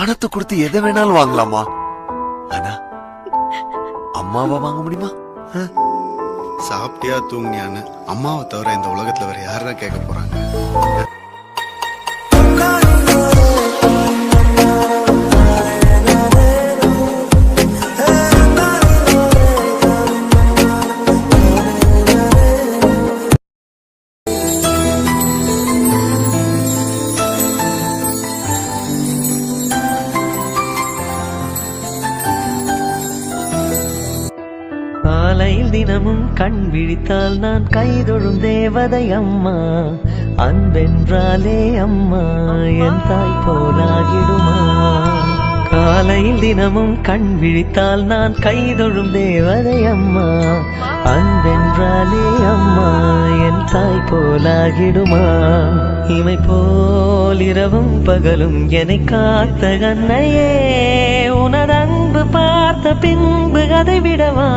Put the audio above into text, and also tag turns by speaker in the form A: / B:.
A: பணத்தை கொடுத்து எதை வேணாலும் வாங்கலாமா, ஆனா அம்மாவா வாங்க முடியுமா?
B: சாப்பிட்டியா தூங்குனியான்னு அம்மாவை தவிர இந்த உலகத்துல வேற யாருதான் கேட்க போறாங்க?
C: காலையில் தினமும் கண் விழித்தால் நான் கைதொழும் தேவதை அம்மா. அன்பென்றாலே அம்மா என் தாய் போலாகிடுமா. காலையில் தினமும் கண் விழித்தால் நான் கைதொழும் தேவதை அம்மா. அன்பென்றாலே அம்மா என் தாய் போலாகிடுமா. இமை போல் இரவும் பகலும் என்னை காத்த கண்ணையே, உனது அன்பு பார்த்த பின்பு அதை விடவா.